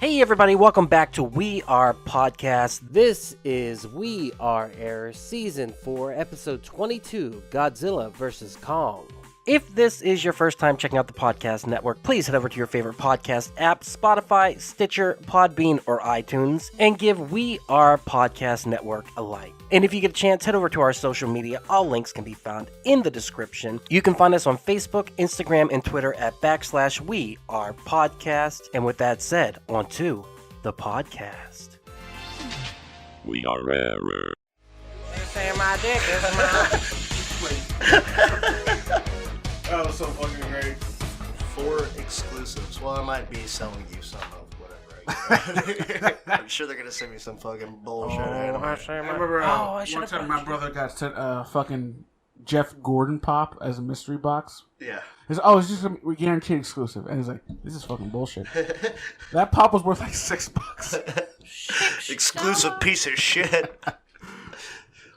Hey everybody, welcome back to We Are Podcast. This is We Are Air Season 4, Episode 22, Godzilla vs. Kong. If this is your first time checking out the podcast network, please head over to your favorite podcast app, Spotify, Stitcher, Podbean, or iTunes, and give We Are Podcast Network a like. And if you get a chance, head over to our social media. All links can be found in the description. You can find us on Facebook, Instagram, and Twitter at /We Are Podcast. And with that said, on to the podcast. We are rarer. That was so fucking great. 4 exclusives. Well, I might be selling you some of whatever. I'm sure they're gonna send me some fucking bullshit. I remember one time my brother got sent a fucking Jeff Gordon pop as a mystery box. Yeah. It's just we guaranteed exclusive, and he's like, "This is fucking bullshit." That pop was worth like $6. Exclusive piece of shit.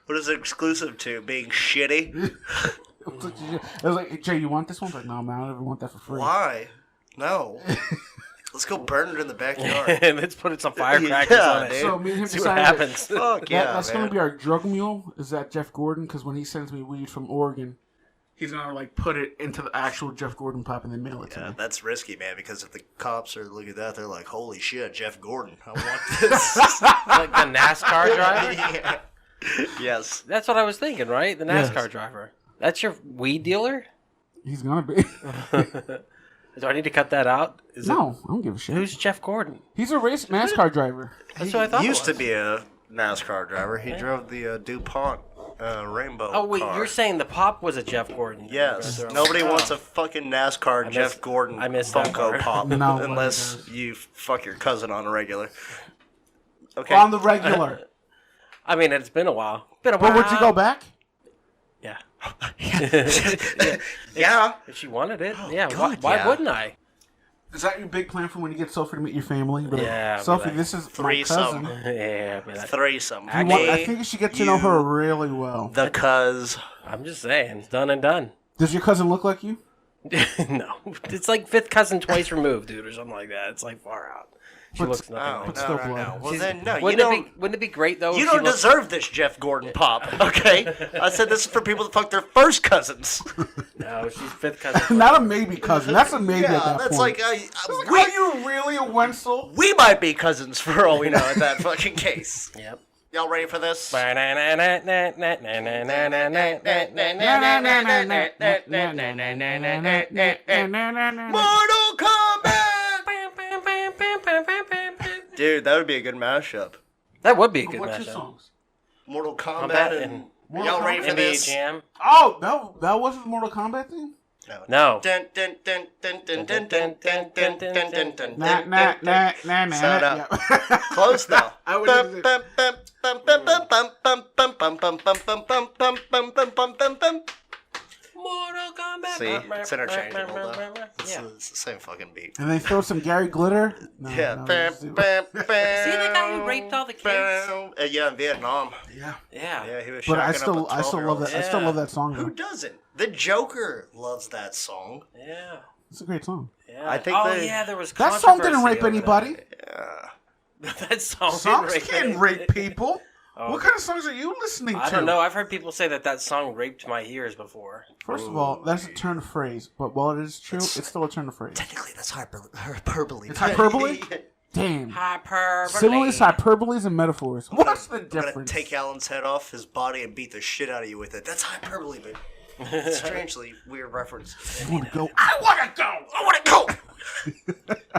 What is it exclusive to? Being shitty? I was like, hey, Jay, you want this one? I was like, no, man, I don't even want that for free. Why? No. Let's go burn it in the backyard. And let's put some firecrackers on it. Dude. So me and him See what decided happens. Fuck yeah, that's man. going to be our drug mule, is that Jeff Gordon, because when he sends me weed from Oregon, he's going to like put it into the actual Jeff Gordon pop and then mail it to me. That's risky, man, because if the cops are looking at that, they're like, holy shit, Jeff Gordon, I want this. Like the NASCAR driver? Yeah. Yes. That's what I was thinking, right? The NASCAR Yes. driver. That's your weed dealer? He's going to be. Do I need to cut that out? No, I don't give a shit. Who's Jeff Gordon? He's a race NASCAR driver. That's what I thought. He used it to was. be a NASCAR driver. He drove the DuPont Rainbow Oh wait, car. you're saying the pop was a Jeff Gordon? Yes. Right? Nobody wants a fucking NASCAR missed- Jeff Gordon I missed that Funko part. Pop Nobody unless does. you fuck your cousin on a regular. Okay. On the regular. I mean, it's been a while. But would you go back? Yeah. Yeah. If she wanted it, yeah. God, why yeah. wouldn't I? Is that your big plan for when you get Sophie to meet your family? Be like, Yeah, be Sophie, like, this is my threesome. cousin. Yeah. Be like, Threesome. I think you should get to know her really well. The cuz. I'm just saying, it's done and done. Does your cousin look like you? No, it's like fifth cousin twice removed, dude, or something like that. It's like far out. She looks nothing like No, that. still no, no. blood. Well, then, no. Wouldn't it be great though? You if she don't looked- deserve this Jeff Gordon pop, okay? I said this is for people that fuck their first cousins. No, she's fifth cousin. Not a maybe cousin. That's a maybe at Yeah, that that's point. like, Are you really a Wenzel? we might be cousins for all we know in that fucking case. Yep. Y'all ready for this? Mortal Mortal Kombat! Dude, that would be a good mashup. That would be a good What's your matchup. songs? Mortal Kombat Kombat and... and Y'all ready for NBA this? Jam. Oh, that wasn't Mortal Kombat thing? No. Dun, dun, dun, dun, dun, dun, dun, dun, dun, dun, dun, dun, Nah. Shut up. Yeah. Close now. I would Bum, do- bum, bum, bum, bum, bum, bum, bum, bum, bum, bum, bum, bum, bum, bum, bum, bum, bum, bum. Mortal Kombat. See, it's interchangeable though. Yeah. It's the same fucking beat. And they throw some Gary Glitter? No, Yeah. no, Bam, just do- bam, bam. See the guy who raped all the kids? Bam. Yeah, in Vietnam. Yeah. Yeah. Yeah, he was But I shocking up a still love 12-year-old. that. I still love that song. Who Though. doesn't? The Joker loves that song. Yeah. It's a great song. Yeah. I think oh they- yeah, there was That song didn't controversy rape over anybody. Yeah. That, that song Songs didn't can't rape people. Oh. What kind of songs are you listening to? I don't know. I've heard people say that song raped my ears before. First of all, that's a turn of phrase. But while it is true, it's still a turn of phrase. Technically, that's hyperbole. It's hyperbole? Damn. Hyperbole. Similes, hyperboles, and metaphors. What's the I'm gonna difference? take Alan's head off his body and beat the shit out of you with it. That's hyperbole, but strangely weird reference. You want to go? I wanna go! I wanna go!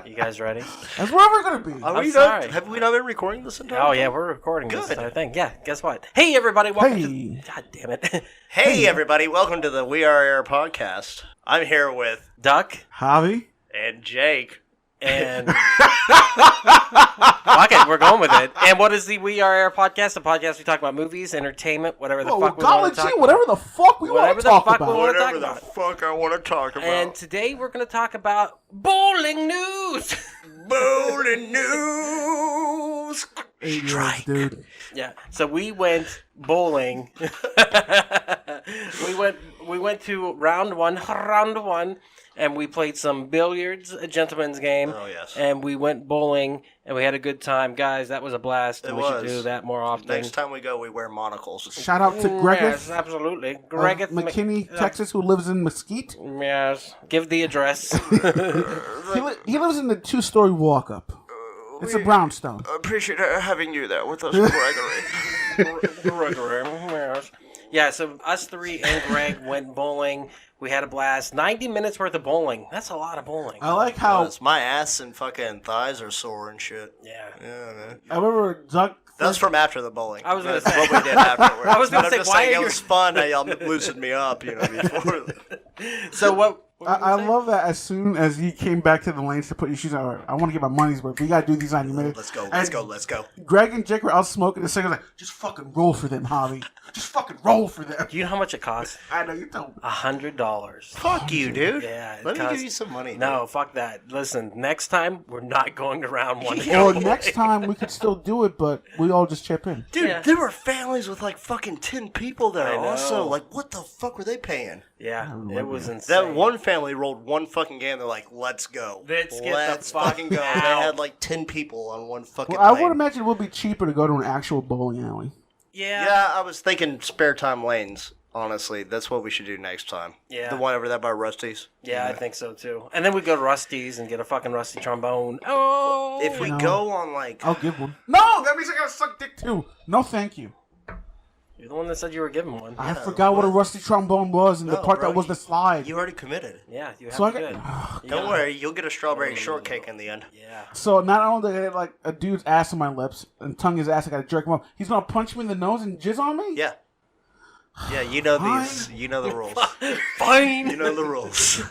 You guys ready? That's where we're gonna be. Are I'm we sorry. Have we not been recording this entire Oh time? yeah, we're recording this Good. entire thing. Yeah, guess what? Hey everybody, welcome Hey. to God damn it. Hey everybody, welcome to the We Are Air podcast. I'm here with Duck Javi? and Jake. and fuck it, we're going with it. And what is the We Are Air podcast? The podcast we talk about movies, entertainment, whatever the Oh, fuck we golly want to talk gee, about. whatever the fuck we want Whatever to the talk fuck we about. wanna talk Whatever the about. fuck I want to talk about. And today we're going to talk about bowling news. Bowling news. 8 years, dude. Yeah, so we went bowling We went to round one, and we played some billiards, a gentleman's game. Oh, yes. And we went bowling, and we had a good time. Guys, that was a blast. It We was. should do that more often. Next time we go, we wear monocles. Shout out to Gregeth Yes, absolutely. Gregeth McKinney, Texas, who lives in Mesquite. Yes. Give the address. He lives in the 2-story walk-up. It's a brownstone. Appreciate having you there with us, Gregory. Gregory. Yes. Yeah, so us three and Greg went bowling. We had a blast. 90 minutes worth of bowling. That's a lot of bowling. I like how... My ass and fucking thighs are sore and shit. Yeah. Yeah, man. I remember Doug... That's from after the bowling. I was gonna That's say. what we did afterwards. I was gonna But say, I'm just why saying are it you- was fun how y'all loosened me up, before. So what were you I gonna say? love that as soon as he came back to the lanes to put your shoes on, I want to get my money's worth. We got to do these 90 minutes. Let's go. Greg and Jake were out smoking, and the singer's like, just fucking roll for them, Javi. Just fucking roll for them. Do you know how much it costs? I know, you don't. $100. Fuck you, dude. Yeah, it Let me costs- give you some money. No, fuck that. Listen, next time we're not going to round one. Well, next time we could still do it, but we all just chip in. Dude, Yeah. there were families with like fucking 10 people there I know. also. Like, what the fuck were they paying? Yeah, it was insane. That one family rolled one fucking game. They're like, let's go. Let's get the fuck fucking go. They out. had like 10 people on one fucking Well, I lane. would imagine it would be cheaper to go to an actual bowling alley. Yeah, I was thinking spare time lanes. Honestly, that's what we should do next time. Yeah. The one over there by Rusty's. Yeah, I think so too. And then we go to Rusty's and get a fucking rusty trombone. Oh, If we No. go on like... I'll give one. No, that means I gotta suck dick too. No, thank you. you're the one that said you were giving one. I forgot what a rusty trombone was and the No, part bro, that was the slide. You already committed. Yeah, you have So I to got- good. Don't worry, you'll get a strawberry shortcake in the end. Yeah. So not only did I get like a dude's ass on my lips and tongue his ass, I gotta jerk him up. He's gonna punch me in the nose and jizz on me? Yeah. Yeah, you know Fine. these. You know the rules. Fine. You know the rules.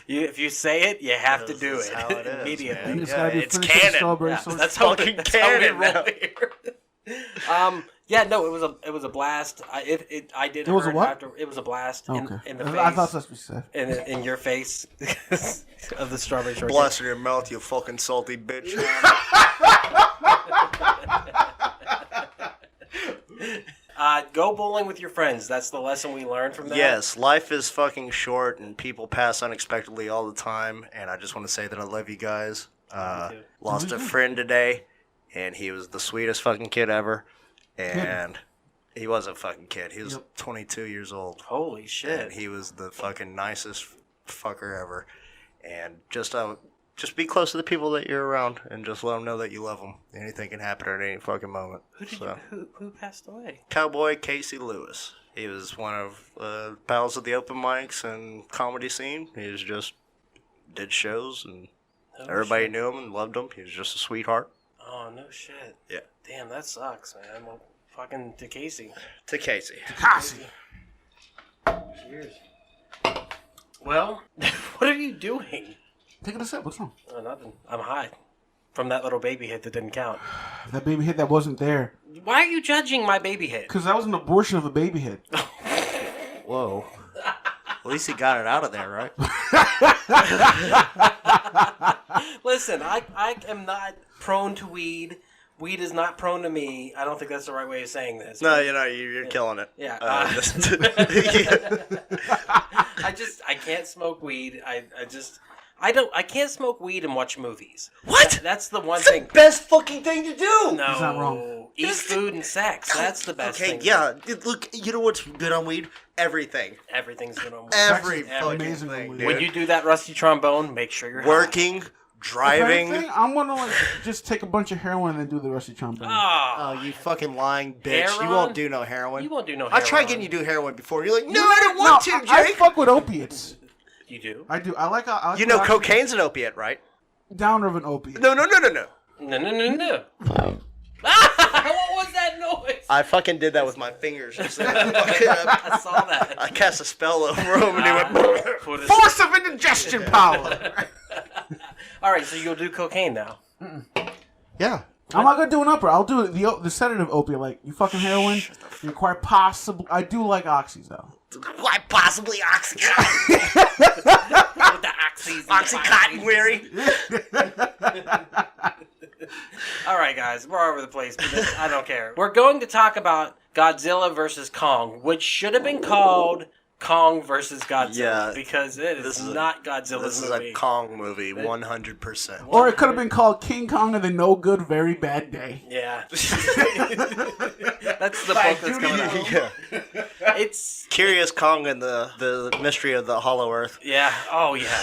If you say it, you have to This do is it how it is, immediately. man. It's Yeah, gotta be it's finished with canon. strawberry Yeah, sauce. that's how we fucking roll canon now. here. Yeah, no, it was a blast. I did. It was a hurt what? After, it was a blast Okay. in the face. I thought that's what you said. in your face of the strawberry shortcake. Blast in your mouth, you fucking salty bitch. Go bowling with your friends. That's the lesson we learned from that. Yes, life is fucking short and people pass unexpectedly all the time. And I just want to say that I love you guys. Lost a friend today, and he was the sweetest fucking kid ever. And he was a fucking kid. He was 22 years old. Holy shit. And he was the fucking nicest fucker ever. And just be close to the people that you're around, and just let them know that you love them. Anything can happen at any fucking moment. Who passed away? Cowboy Casey Lewis. He was one of pals of the open mics and comedy scene. He was just did shows, and everybody knew him and loved him. He was just a sweetheart. Oh, no shit. Yeah. Damn, that sucks, man. Well, fucking to Casey. To Casey. Cassie. Cheers. Well, what are you doing? Taking a sip. What's wrong? Oh, nothing. I'm high. From that little baby hit that didn't count. That baby hit that wasn't there. Why are you judging my baby hit? Because that was an abortion of a baby hit. Whoa. At least he got it out of there, right? Listen, I am not prone to weed. Weed is not prone to me. I don't think that's the right way of saying this. No, you're killing it. Yeah. I can't smoke weed. I can't smoke weed and watch movies. What? That's the one That's thing. the best fucking thing to do. No. He's not wrong. Eat food and sex. That's the best Okay, thing. yeah. Look, you know what's good on weed? Everything. Everything's good on weed. Every Sex is fucking amazing on thing, weed. dude. When you do that rusty trombone, make sure you're high. Working, driving. If anything, I'm gonna like just take a bunch of heroin and then do the rusty trombone. Oh, Oh, you fucking lying bitch. Heroin? You won't do no heroin. you won't do no I heroin. tried getting you to do heroin before. You're like, no, I don't want to, I Jake. fuck with opiates. You do? I do. I like You know I- cocaine's an opiate, right? downer of an opiate. No. No. No. What was that noise? I fucking did that with my fingers. I I saw that. cast a spell over him and he went... Put a- Force of indigestion power. All right, so you'll do cocaine now. Yeah. I'm not gonna do an upper. I'll do the sedative opiate. Like you fucking heroin. You require possible. I do like oxys though. Why possibly Oxycontin? With the oxys and Oxycontin, the weary. All right, guys, we're all over the place, but I don't care. We're going to talk about Godzilla versus Kong, which should have been called Kong versus Godzilla, because it is not Godzilla's movie. This is a Kong movie, 100%. Or it could have been called King Kong and the No Good Very Bad Day. Yeah. That's the book that's coming out. Yeah. It's Curious Kong and the Mystery of the Hollow Earth. Yeah. Oh, yeah.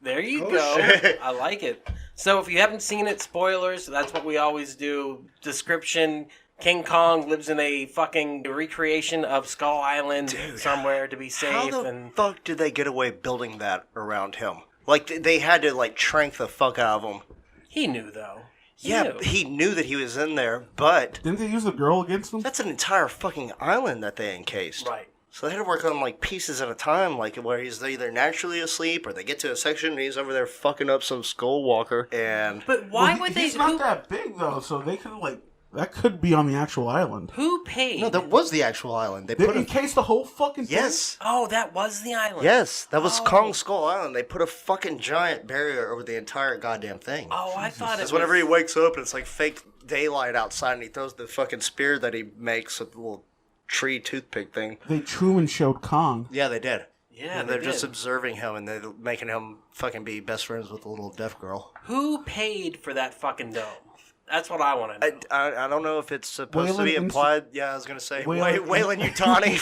There you go. Shit. I like it. So if you haven't seen it, spoilers, that's what we always do. Description: King Kong lives in a fucking recreation of Skull Island somewhere to be safe. How the fuck did they get away building that around him? Like, they had to, like, trank the fuck out of him. He knew, though. He knew that he was in there, but... Didn't they use the girl against him? That's an entire fucking island that they encased. Right. So they had to work on, like, pieces at a time, like, where he's either naturally asleep or they get to a section and he's over there fucking up some skull walker, and... But why would they... He's not that big, though, so they could, like... That could be on the actual island. Who paid? No, that was the actual island. They encased the whole fucking thing? Yes. Oh, that was the island. Yes, that was Kong Skull Island. They put a fucking giant barrier over the entire goddamn thing. Oh, I thought it was... Because whenever he wakes up and it's like fake daylight outside and he throws the fucking spear that he makes with the little tree toothpick thing. They Truman showed Kong. Yeah, they did. Yeah, and they're just observing him and they're making him fucking be best friends with the little deaf girl. Who paid for that fucking dome? That's what I want to know. I don't know if it's supposed to be implied. Yeah, I was going to say. Wayland Yutani.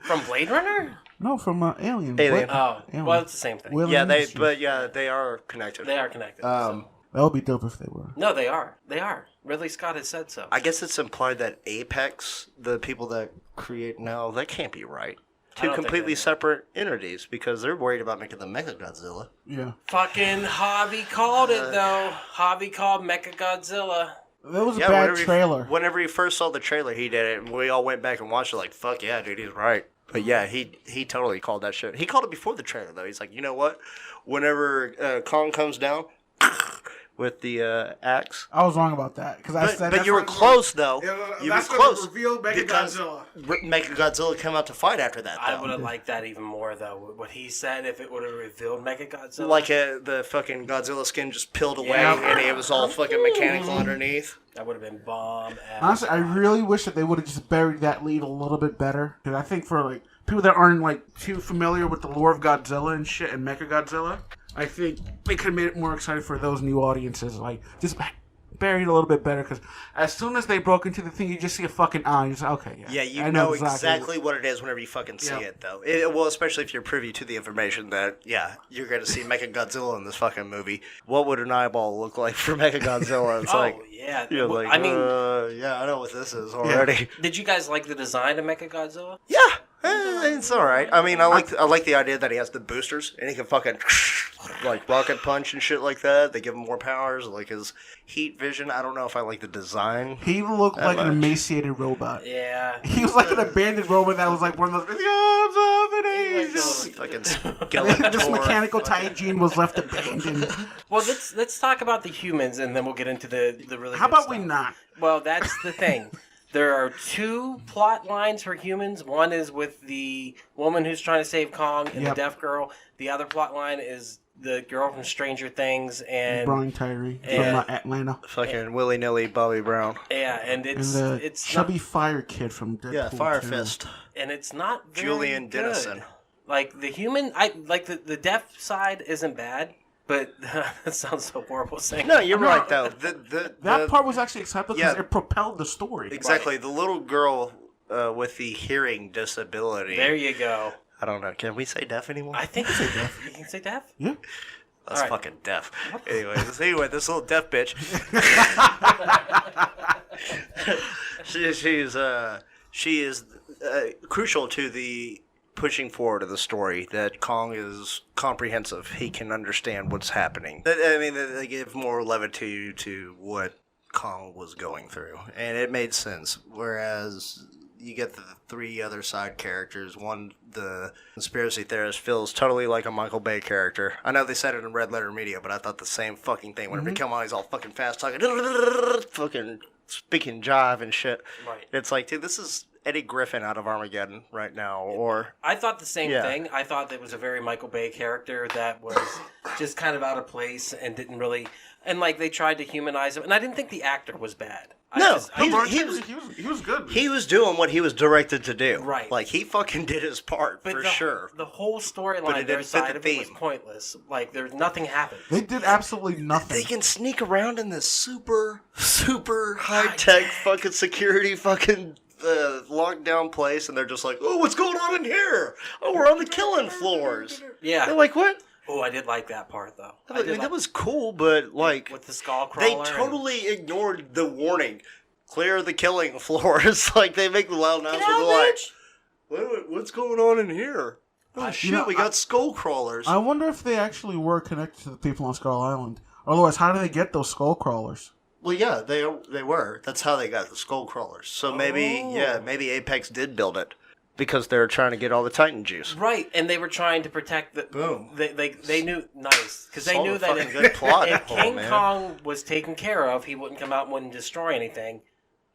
From Blade Runner? No, from Alien. Alien. Oh, Alien. well, it's the same thing. They are connected. They are connected. That would be dope if they were. No, they are. They are. Ridley Scott has said so. I guess it's implied that Apex, the people that create... No, that can't be right. Two completely separate entities because they're worried about making the Mechagodzilla. Yeah. Fucking Javi called it, though. Javi called Mechagodzilla. That was a bad trailer. Whenever he first saw the trailer, he did it, and we all went back and watched it like, fuck yeah, dude, he's right. But yeah, he totally called that shit. He called it before the trailer, though. He's like, you know what? Whenever Kong comes down... with the axe. I was wrong about that because I said. But you were close, though. You were close. Revealed Mechagodzilla. Mechagodzilla came out to fight after that. Though. I would have liked that even more, though. What he said, if it would have revealed Mechagodzilla, like the fucking Godzilla skin just peeled away, and it was all fucking mechanical underneath. That would have been bomb. Honestly, I really wish that they would have just buried that lead a little bit better. Because I think for like people that aren't like too familiar with the lore of Godzilla and shit and Mechagodzilla, I think they could have made it more exciting for those new audiences. Like, just buried a little bit better. Because as soon as they broke into the thing, you just see a fucking eye. You're just like, okay, yeah. Yeah, you know exactly what it is whenever you fucking see it, though. Well, especially if you're privy to the information that, you're going to see Mechagodzilla in this fucking movie. What would an eyeball look like for Mechagodzilla? It's yeah. You're like, I know what this is already. Yeah. Did you guys like the design of Mechagodzilla? Yeah. It's alright. I mean, I like the idea that he has the boosters and he can fucking like rocket punch and shit like that. They give him more powers, like his heat vision. I don't know if I like the design. He looked like an emaciated robot. Yeah. He was like an abandoned robot that was like one of those fucking skeleton. This mechanical Taijin was left abandoned. Well, let's talk about the humans and then we'll get into the really. How good about stuff. we not? Well, that's the thing. There are two plot lines for humans. One is with the woman who's trying to save Kong and the deaf girl. The other plot line is the girl from Stranger Things and Brian Tyree from Atlanta. Fucking willy-nilly Bobby Brown. Yeah, and it's chubby not, fire kid from Deadpool. Yeah, Fire Fist. And it's not very Julian good. Dennison. Like the human, the deaf side isn't bad. But that sounds so horrible saying. No, you're right though. That part was actually acceptable because it propelled the story. Exactly. Right. The little girl with the hearing disability. There you go. I don't know. Can we say deaf anymore? I think say deaf. You can say deaf? Yeah. That's fucking deaf. Anyway, this little deaf bitch. she is crucial to the pushing forward of the story that Kong is comprehensive. He can understand what's happening. I mean, they give more levity to what Kong was going through, and it made sense. Whereas you get the three other side characters. One, the conspiracy theorist, feels totally like a Michael Bay character. I know they said it in Red Letter Media, but I thought the same fucking thing. Whenever he come on, he's all fucking fast talking, fucking speaking jive and shit. Right. It's like, dude, this is Eddie Griffin out of Armageddon right now. Or I thought the same thing. I thought it was a very Michael Bay character that was just kind of out of place and didn't really. And like they tried to humanize him, and I didn't think the actor was bad. No, He was good. he was doing what he was directed to do. Right. Like, he fucking did his part, for sure. The whole But storyline, it their didn't fit side the of it was theme. pointless. Like, there's nothing happened. They did absolutely nothing. They can sneak around in this super high-tech fucking security fucking locked down place, and they're just like, oh, what's going on in here? Oh, we're on the killing floors. Yeah. They're like, what? Oh, I did like that part, though. I mean, that was cool, but, like, with the skull they crawler. totally ignored the warning. Clear the killing floors. Like, they make the loud announcement. They're like, what's going on in here? Oh, shit, we got skull crawlers. I wonder if they actually were connected to the people on Skull Island. Otherwise, how do they get those skull crawlers? Well, yeah, they were. That's how they got the skull crawlers. So maybe Apex did build it because they were trying to get all the Titan juice. Right, and they were trying to protect the... Boom. They knew... Nice. Because they Solid knew that fucking good plot. if Oh, King man. Kong was taken care of, he wouldn't come out and wouldn't destroy anything.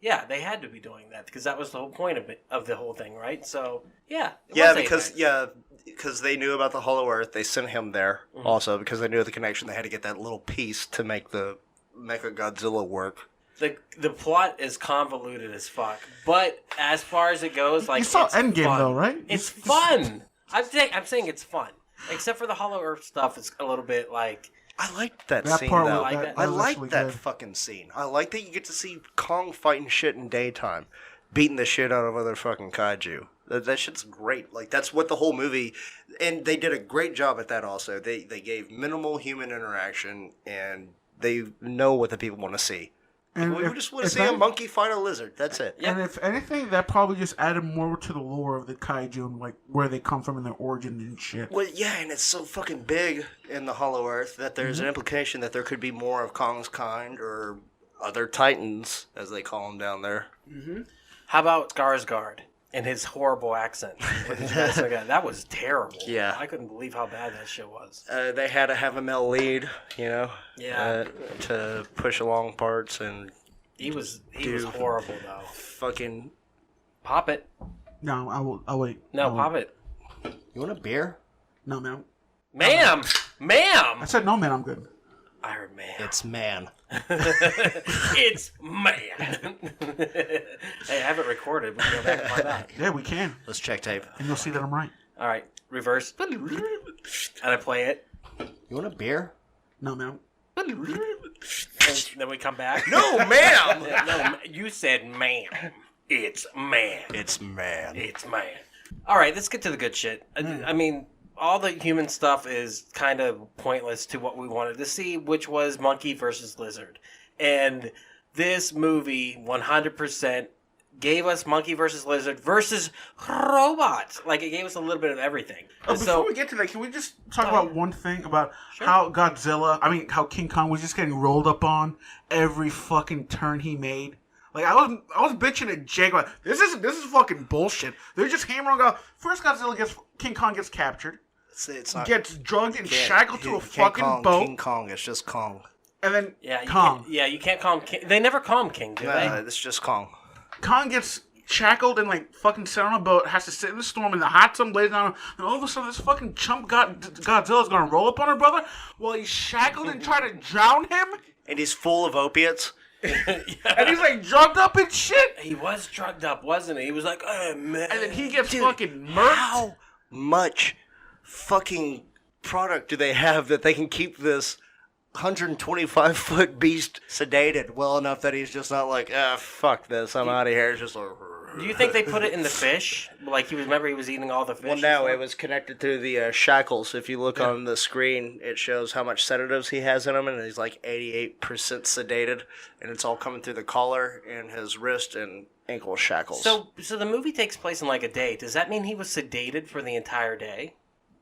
Yeah, they had to be doing that because that was the whole point of the whole thing, right? So, yeah. Because they knew about the Hollow Earth. They sent him there also because they knew the connection. They had to get that little piece to make the Mecha Godzilla work. The plot is convoluted as fuck, but as far as it goes, like You saw it's Endgame fun. though, right? It's fun. I'm saying it's fun, except for the Hollow Earth stuff. It's a little bit like I liked that That scene, part though. was- that I was like actually that good. fucking scene. I like that you get to see Kong fighting shit in daytime, beating the shit out of other fucking kaiju. That shit's great. Like, that's what the whole movie... And they did a great job at that also. They gave minimal human interaction, and they know what the people want to see. And We if- just want to if see a any- monkey fight a lizard. That's it. And if anything, that probably just added more to the lore of the kaiju and like where they come from and their origins and shit. Well, yeah, and it's so fucking big in the Hollow Earth that there's an implication that there could be more of Kong's kind or other titans, as they call them down there. how about Skarsgård and his horrible accent with his Mexican guy? That was terrible. Yeah. I couldn't believe how bad that shit was. They had to have a male lead, Yeah. to push along parts and He was Dude. horrible though. fucking. Pop it. No, I'll wait. No, pop it. You want a beer? No, man. Ma'am! I Ma'am! said no, man. I'm good. I heard ma'am. It's man. It's man. Hey, I have it recorded. We can go back and find out. Yeah, we can, Let's check tape. and you'll see that I'm right. All right, reverse. And I play it. You want a beer? No, man. And then we come back. No, ma'am. No, you said ma'am. It's man. It's man. It's man. All right, let's get to the good shit. I mean, all the human stuff is kind of pointless to what we wanted to see, which was monkey versus lizard. And this movie 100% gave us monkey versus lizard versus robots. Like, it gave us a little bit of everything. Oh, before we get to that, can we just talk about one thing about how how King Kong was just getting rolled up on every fucking turn he made? Like, I was bitching at Jake about, this is fucking bullshit. They're just hammering on. First King Kong gets captured, It's not. gets drugged and can't- shackled to a you can't fucking call him boat, King Kong. It's just Kong. and then Yeah, Kong. you can't call him King. They never call him King, do they? It's just Kong. Kong gets shackled and like fucking set on a boat, has to sit in the storm, and the hot sun blazes on him, and all of a sudden this fucking chump Godzilla's gonna roll up on her brother while he's shackled and try to drown him, And he's full of opiates. and he's like drugged up and shit, He was drugged up, wasn't he? He was like, oh, man. and then he gets fucking murked. How much fucking product do they have that they can keep this 125-foot beast sedated well enough that he's just not like, fuck this, I'm out of here. It's just like... Do you think they put it in the fish? Like, he was eating all the fish? Well, no, it was connected through the shackles. If you look on the screen, it shows how much sedatives he has in him, and he's like 88% sedated, and it's all coming through the collar and his wrist and ankle shackles. So the movie takes place in like a day. Does that mean he was sedated for the entire day?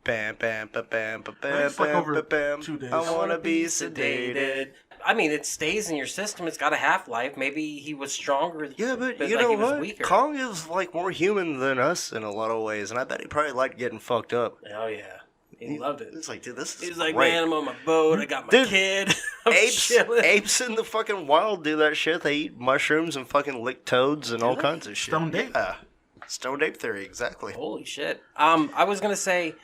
Bam, bam, ba, bam, ba, bam, It's like bam, over ba, bam. 2 days. I wanna be sedated. I mean, it stays in your system. It's got a half-life. Maybe he was stronger. Yeah, but you like know he was what? weaker. Kong is like more human than us in a lot of ways, and I bet he probably liked getting fucked up. Oh yeah, he loved it. It's like, dude, this is He's like, great. man, I'm on my boat. I got my Dude, kid. I'm Apes, chilling. apes in the fucking wild do that shit. They eat mushrooms and fucking lick toads and all kinds of shit. Stoned ape. Yeah. Stoned ape theory, exactly. Holy shit. I was gonna say,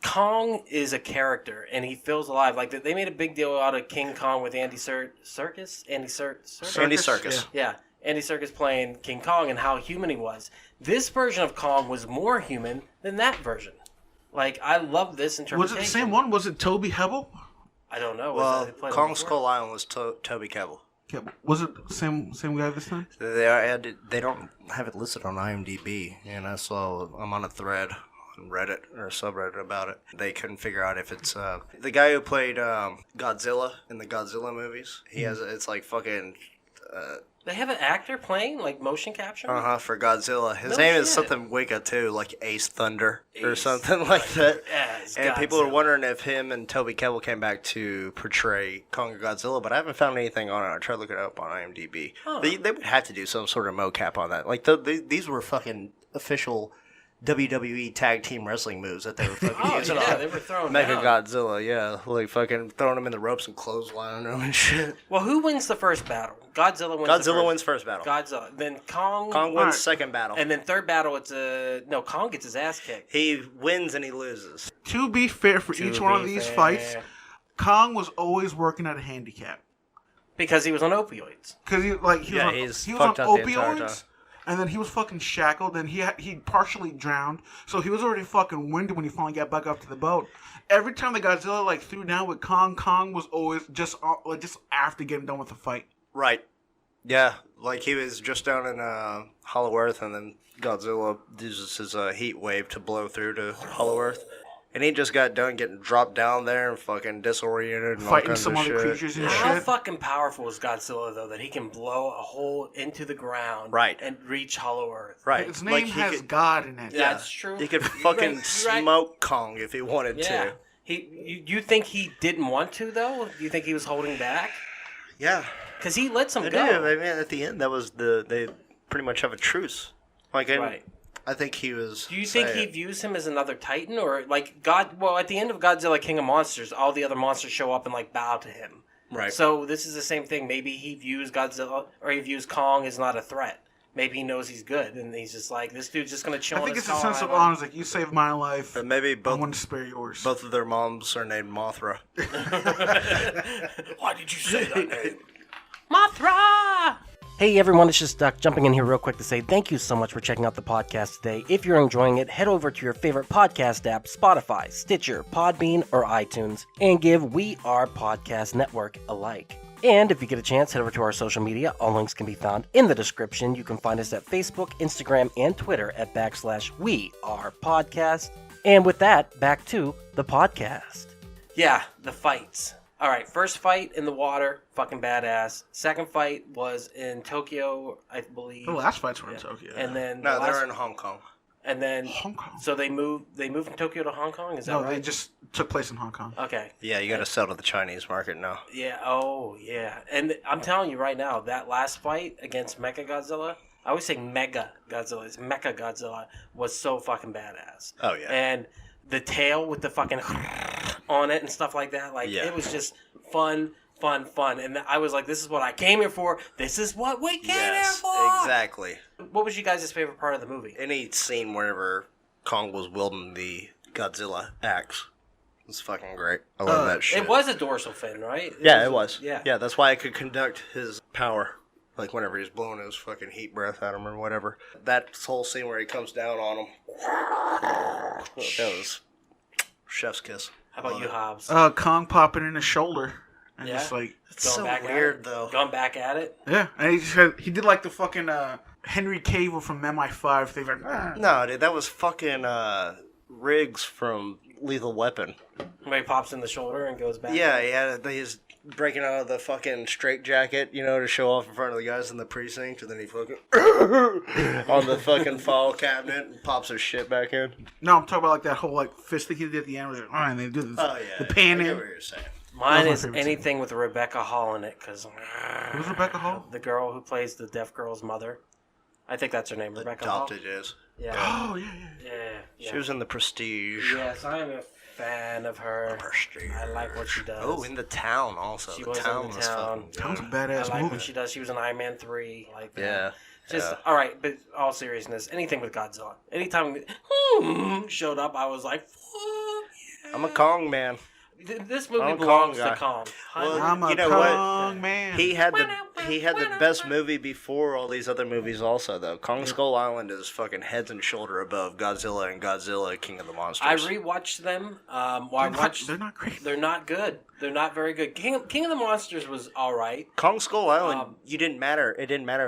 Kong is a character, and he feels alive. Like, they made a big deal out of King Kong with Andy Serkis? Andy Serkis. Yeah, Andy Serkis playing King Kong and how human he was. This version of Kong was more human than that version. Like, I love this interpretation. Was it the same one? Was it Toby Kebbell? I don't know. Well, Kong Skull Island was Toby Kebbell. Was it the same guy this time? They don't have it listed on IMDb, and I saw I'm on a thread on Reddit or a subreddit about it. They couldn't figure out if it's the guy who played Godzilla in the Godzilla movies. He has it's like fucking. They have an actor playing, like, motion capture? For Godzilla. His name is something Wicca, too, like Ace Thunder or something like that. And people are wondering if him and Toby Kebbell came back to portray Kong or Godzilla, but I haven't found anything on it. I tried to look it up on IMDb. Huh. They would have to do some sort of mocap on that. Like, these were fucking official WWE tag team wrestling moves that they were fucking using on they were throwing Mega down. Godzilla, yeah. Like fucking throwing them in the ropes and clotheslining them and shit. Well, who wins the first battle? Godzilla wins first battle. Godzilla. Then Kong wins second battle. And then third battle, Kong gets his ass kicked. He wins and he loses. To be fair, for each one of these fights, Kong was always working at a handicap. Because he was on opioids. Because he was on opioids. And then he was fucking shackled, and he partially drowned, so he was already fucking winded when he finally got back up to the boat. Every time the Godzilla threw down with Kong was always just after getting done with the fight. Right. Yeah, like he was just down in Hollow Earth, and then Godzilla uses his heat wave to blow through to Hollow Earth. And he just got done getting dropped down there and fucking disoriented and fighting some other creatures and shit. How fucking powerful is Godzilla, though, that he can blow a hole into the ground and reach Hollow Earth? Right. His name has God in it. Yeah, that's true. He could fucking smoke Kong if he wanted to. You think he didn't want to, though? Do you think he was holding back? Yeah. Because he lets him go. I mean, at the end, that was they pretty much have a truce. Right. I think he was. Do you think he views him as another Titan, or like God? Well, at the end of Godzilla King of Monsters, all the other monsters show up and bow to him. Right. So this is the same thing. Maybe he views Godzilla, or he views Kong as not a threat. Maybe he knows he's good, and he's just like, this dude's just gonna chill. I think it's a sense of honor. Like, you saved my life, and maybe I want to spare yours. Both of their moms are named Mothra. Why did you say that name? Mothra! Hey everyone, it's just Duck jumping in here real quick to say thank you so much for checking out the podcast today. If you're enjoying it, head over to your favorite podcast app, Spotify, Stitcher, Podbean, or iTunes, and give We Are Podcast Network a like. And if you get a chance, head over to our social media. All links can be found in the description. You can find us at Facebook, Instagram, and Twitter at /We Are Podcast. And with that, back to the podcast. Yeah, the fights. All right, first fight in the water, fucking badass. Second fight was in Tokyo, I believe. The last fights were in Tokyo. And then they were in Hong Kong. And then Hong Kong. So they moved from Tokyo to Hong Kong. Is that right? No, they just took place in Hong Kong. Okay. Yeah, you got to sell to the Chinese market now. Yeah. Oh, yeah. And I'm telling you right now, that last fight against Mecha Godzilla. I always say Mega Godzilla. It's Mecha Godzilla was so fucking badass. Oh yeah. And the tail with the fucking on it and stuff like that. It was just fun. And I was like, this is what I came here for. This is what we came here for. Exactly. What was you guys' favorite part of the movie? Any scene wherever Kong was wielding the Godzilla axe was fucking great. I love that shit. It was a dorsal fin, right? It was. Yeah. Yeah, that's why I could conduct his power. Like whenever he's blowing his fucking heat breath at him or whatever. That whole scene where he comes down on him. That was chef's kiss. How about you, Hobbs? Kong popping in his shoulder. And just it's so weird though. Going back at it? Yeah. And he did the fucking Henry Cavill from MI5 thing. No, dude, that was fucking Riggs from Lethal Weapon. Where he pops in the shoulder and goes back? Yeah, he's breaking out of the fucking straitjacket, to show off in front of the guys in the precinct, and then he fucking on the fucking file cabinet and pops his shit back in. No, I'm talking about that whole fist thing he did at the end. And they do this, the pan in. I get what you're saying. Mine is anything with Rebecca Hall in it, because who's Rebecca Hall? The girl who plays the deaf girl's mother. I think that's her name, Rebecca Hall. Adopted is. Yeah. Oh yeah. She was in The Prestige. Yes, I am a fan of her. Prestige. I like what she does. Oh, in The Town also. She the was Town in The was Town. Town's a badass I like movie. what she does. She was in Iron Man 3. Like that. Yeah. Just all right, but all seriousness, anything with Godzilla. Anytime showed up, I was like, fuck I'm a Kong man. This movie I'm a belongs Kong to guy. Kong. Well, I'm a you know what? Kong man. He had the best movie before all these other movies also, though. Kong Skull Island is fucking heads and shoulder above Godzilla and Godzilla King of the Monsters. I rewatched them. They're not great. They're not good. They're not very good. King of the Monsters was all right. Kong Skull Island, It didn't matter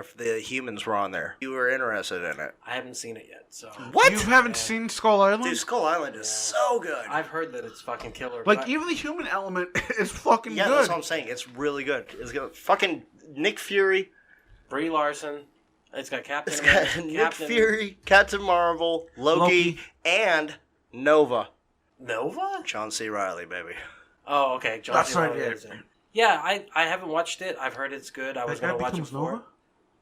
if the humans were on there. You were interested in it. I haven't seen it yet, so. What? You haven't seen Skull Island? Dude, Skull Island is so good. I've heard that it's fucking killer. Like, but even the human element is fucking Yeah, good. that's what I'm saying. It's really good. It's got fucking Nick Fury. Brie Larson. It's got Captain It's America. got Nick Fury, Captain Marvel, Loki, and Nova. Nova? John C. Reilly, baby. Oh, okay. John That's C. right, Reilly yeah. is in. Yeah, I haven't watched it. I've heard it's good. I was That going guy to watch it becomes before. Nova?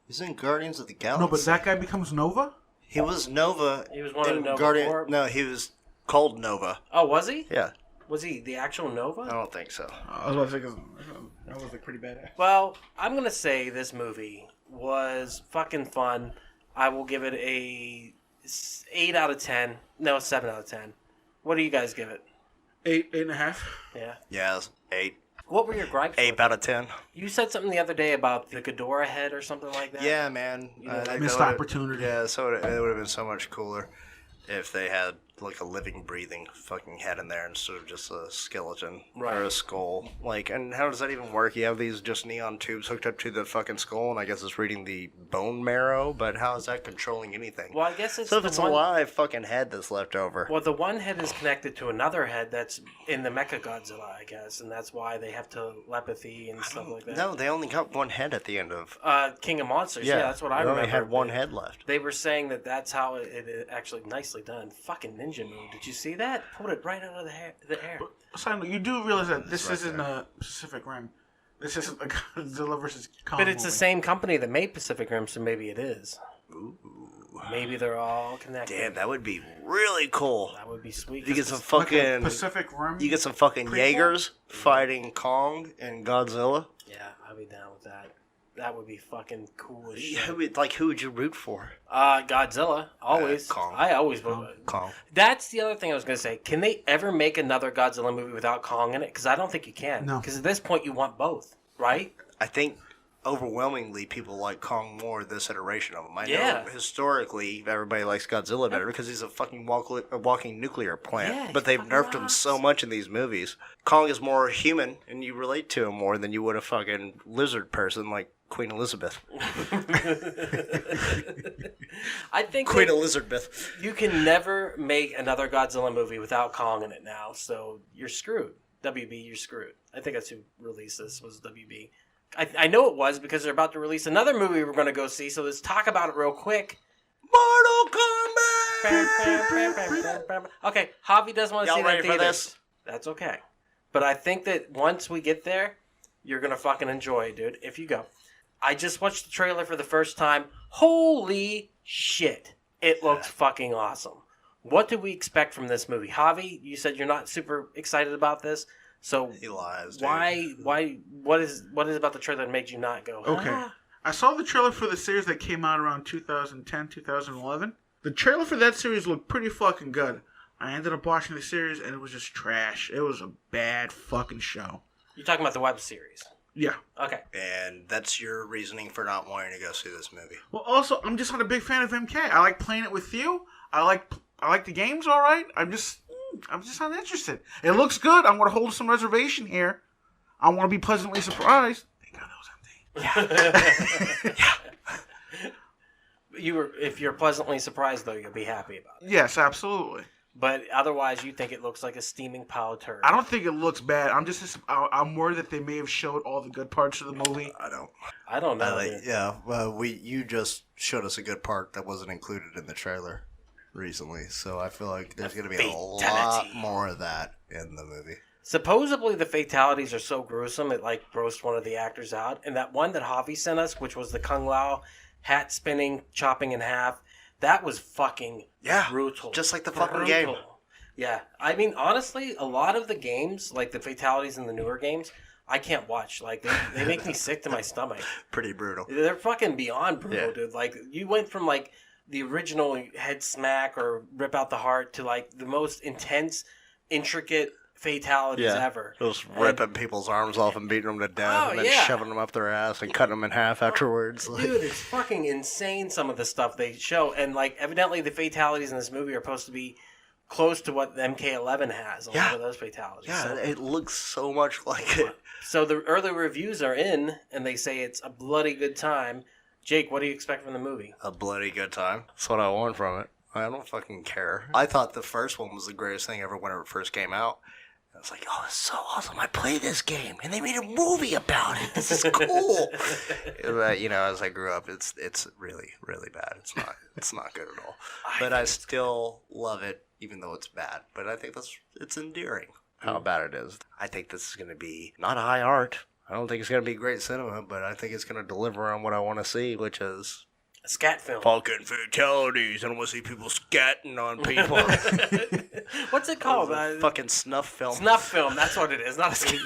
He's in Guardians of the Galaxy. No, but that guy becomes Nova? He was Nova. He was one of in the Nova Guardian. Corps? No, he was called Nova. Oh, was he? Yeah, Was he the actual Nova? I don't think so. I was about to say, that was like pretty badass. Well, I'm going to say this movie was fucking fun. I will give it a 8 out of 10. No, 7 out of 10. What do you guys give it? 8.5. Yeah. Yeah, it's 8. What were your gripes? 8 out of 10. You said something the other day about the Ghidorah head or something like that. Yeah, man. Missed opportunity. Yeah, so it would have been so much cooler if they had like a living, breathing fucking head in there instead of just a skeleton Right. or a skull. Like, and how does that even work? You have these just neon tubes hooked up to the fucking skull, and I guess it's reading the bone marrow. But how is that controlling anything? Well, I guess it's so if the it's one. a live fucking head that's left over. Well, the one head is connected to another head that's in the Mecha Godzilla, I guess, and that's why they have telepathy and stuff like that. No, they only got one head at the end of. King of Monsters. Yeah, that's what I they remember. only had one head left. They were saying that that's how it actually nicely done. Fucking ninja move. Did you see that? Pulled it right out of the air. Simon, you do realize that this right isn't a Pacific Rim. This isn't a Godzilla versus Kong But it's the movie. same company that made Pacific Rim, so maybe it is. Ooh. Maybe they're all connected. Damn, that would be really cool. That would be sweet. You get some Like a fucking. Pacific Rim. You get some fucking prequel? Jaegers fighting Kong and Godzilla. Yeah, I'd be down with that. That would be fucking cool as Yeah, shit. who would you root for? Godzilla, always. Kong. I always vote. Kong. That's the other thing I was going to say. Can they ever make another Godzilla movie without Kong in it? Because I don't think you can. No. Because at this point, you want both, right? I think overwhelmingly people like Kong more this iteration of him. I Yeah. know historically everybody likes Godzilla better because he's a fucking walking nuclear plant. Yeah, but he they've fucking nerfed him rocks. so much in these movies. Kong is more human and you relate to him more than you would a fucking lizard person like Queen Elizabeth. I think Queen that Elizabeth. you can never make another Godzilla movie without Kong in it now, so you're screwed. WB, you're screwed. I think that's who released this, was WB. I know it was because they're about to release another movie we're going to go see, so let's talk about it real quick. Mortal Kombat! Okay, Javi doesn't want to Y'all see that in ready for theaters. this? That's okay. But I think that once we get there, you're going to fucking enjoy it, dude, if you go. I just watched the trailer for the first time. Holy shit. It looks fucking awesome. What do we expect from this movie? Javi, you said you're not super excited about this. So He lies, dude. what is about the trailer that made you not go? Okay. "Ah"? I saw the trailer for the series that came out around 2010, 2011. The trailer for that series looked pretty fucking good. I ended up watching the series and it was just trash. It was a bad fucking show. You're talking about the web series. Yeah. Okay. And that's your reasoning for not wanting to go see this movie. Well, also, I'm just not a big fan of MK. I like playing it with you. I like the games, all right. I'm just not interested. It looks good. I'm going to hold some reservation here. I want to be pleasantly surprised. Thank God that was empty. If you're pleasantly surprised, though, you'll be happy about it. Yes, absolutely. But otherwise, you think it looks like a steaming pile of turd. I don't think it looks bad. I'm worried that they may have showed all the good parts of the movie. I don't know. Dude. Yeah, well, you just showed us a good part that wasn't included in the trailer recently, so I feel like there's going to be a lot more of that in the movie. Supposedly, the fatalities are so gruesome it like grossed one of the actors out. And that one that Javi sent us, which was the Kung Lao hat spinning, chopping in half, that was fucking brutal. Just like the fucking game. Yeah, I mean, honestly, a lot of the games, like the fatalities in the newer games, I can't watch. Like, they make me sick to my stomach. Pretty brutal. They're fucking beyond brutal, dude. Like, you went from, like, the original head smack or rip out the heart to, like, the most intense intricate fatalities ever. Just ripping people's arms off and beating them to death, and then shoving them up their ass and cutting them in half afterwards. Dude, it's fucking insane, some of the stuff they show. And, like, evidently the fatalities in this movie are supposed to be close to what the MK11 has, a lot of those fatalities. Yeah, so, it looks so much like it. So the early reviews are in, and they say it's a bloody good time. Jake, what do you expect from the movie? A bloody good time. That's what I want from it. I don't fucking care. I thought the first one was the greatest thing ever whenever it first came out. I was like, oh, it's so awesome. I played this game, and they made a movie about it. This is cool. But, as I grew up, it's really, really bad. It's not good at all. But I still love it, even though it's bad. But I think it's endearing how bad it is. I think this is going to be not high art. I don't think it's going to be great cinema, but I think it's going to deliver on what I want to see, which is a scat film. Fucking fatalities. I don't want to see people scatting on people. What's it called? Fucking snuff film. Snuff film. That's what it is. Not a scat.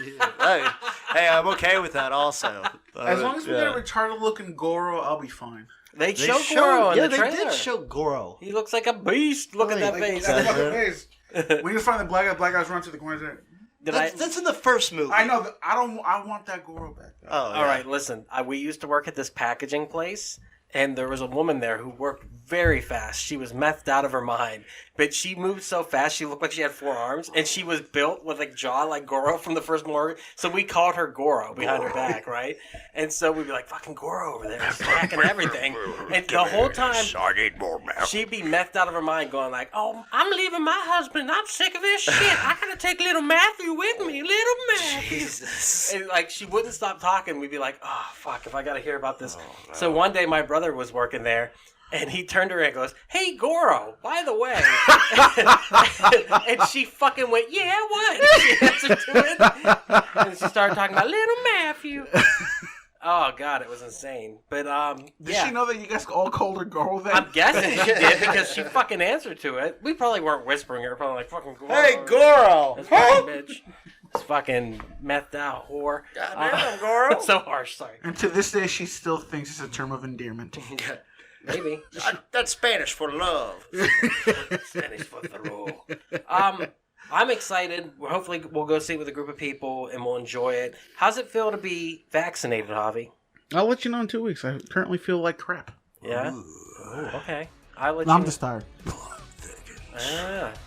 hey, I'm okay with that also. As long as we get a retarded-looking Goro, I'll be fine. They show Goro in the trailer. Yeah, they did show Goro. He looks like a beast. Look at that face. That fucking face. We just find the black guys run to the corner there. That's in the first movie. I know. I want that Goro back. Oh, yeah. All right, listen. We used to work at this packaging place, and there was a woman there who worked very fast. She was methed out of her mind. But she moved so fast, she looked like she had 4 arms, and she was built with a jaw like Goro from the first Mortal. So we called her Goro behind her back, right? And so we'd be like, fucking Goro over there, smacking everything. And the whole time, she'd be methed out of her mind going like, oh, I'm leaving my husband. I'm sick of this shit. I gotta take little Matthew with me. Little Matthew. Jesus. And like, she wouldn't stop talking. We'd be like, oh, fuck, if I gotta hear about this. Oh, no. So one day my brother was working there, and he turned to her and goes, hey, Goro, by the way. And she fucking went, yeah, what? And she answered to it. And she started talking about little Matthew. Oh, God, it was insane. But, Did she know that you guys all called her Goro then? I'm guessing she did because she fucking answered to it. We probably weren't whispering her. Probably like, fucking Goro. Hey, Goro. This fucking bitch. This fucking methed out whore. Goddamn, Goro. So harsh, sorry. And to this day, she still thinks it's a term of endearment. Maybe. That's Spanish for love. Spanish for the I'm excited. Hopefully we'll go see it with a group of people and we'll enjoy it. How's it feel to be vaccinated, Javi? I'll let you know in 2 weeks. I currently feel like crap. Yeah? Ooh, okay. I'm just tired.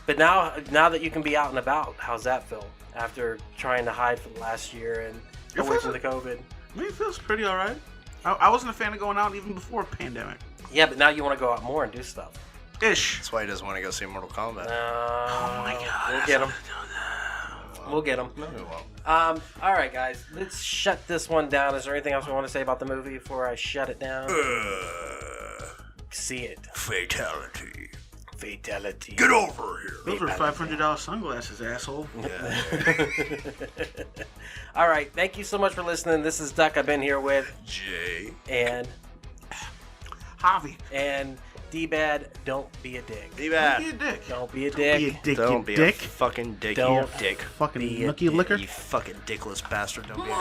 But now that you can be out and about, how's that feel? After trying to hide for the last year and away from the COVID? I mean, it feels pretty alright. I wasn't a fan of going out even before the pandemic. Yeah, but now you want to go out more and do stuff. Ish. That's why he doesn't want to go see Mortal Kombat. Oh my God. We'll get him. We'll get him. No, we won't. All right, guys. Let's shut this one down. Is there anything else we want to say about the movie before I shut it down? See it. Fatality. Get over here. Those were $500 sunglasses, asshole. Yeah. All right. Thank you so much for listening. This is Duck. I've been here with Jay and Javi. And D-Bad, don't be a dick. D-Bad. Don't be a dick. Don't be a fucking dick. Don't you dick. Fucking nookie liquor. You fucking dickless bastard. Don't be a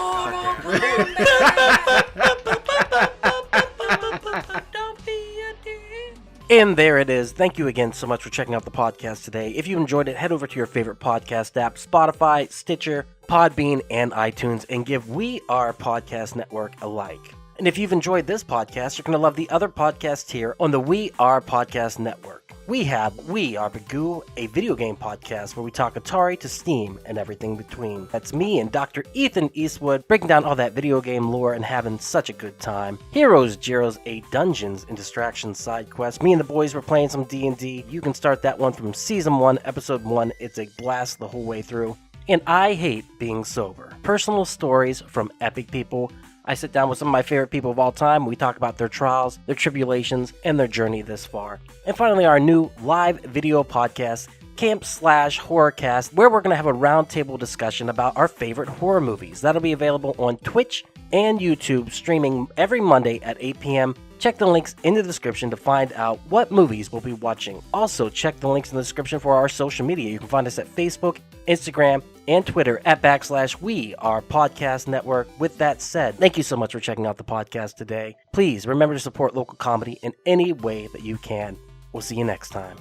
Don't be a dick. And there it is. Thank you again so much for checking out the podcast today. If you enjoyed it, head over to your favorite podcast app, Spotify, Stitcher, Podbean, and iTunes, and give We Are Podcast Network a like. And if you've enjoyed this podcast, you're going to love the other podcasts here on the We Are Podcast Network. We have We Are Bagu, a video game podcast where we talk Atari to Steam and everything between. That's me and Dr. Ethan Eastwood breaking down all that video game lore and having such a good time. Heroes, Gyros, a Dungeons and Distractions side quest. Me and the boys were playing some D&D. You can start that one from Season 1, Episode 1. It's a blast the whole way through. And I Hate Being Sober. Personal stories from epic people. I sit down with some of my favorite people of all time. We talk about their trials, their tribulations, and their journey this far. And finally, our new live video podcast, Camp Slash Horrorcast, where we're going to have a roundtable discussion about our favorite horror movies. That'll be available on Twitch and YouTube, streaming every Monday at 8 p.m. Check the links in the description to find out what movies we'll be watching. Also, check the links in the description for our social media. You can find us at Facebook, Instagram, and Twitter at /We Are Podcast Network. With that said, thank you so much for checking out the podcast today. Please remember to support local comedy in any way that you can. We'll see you next time.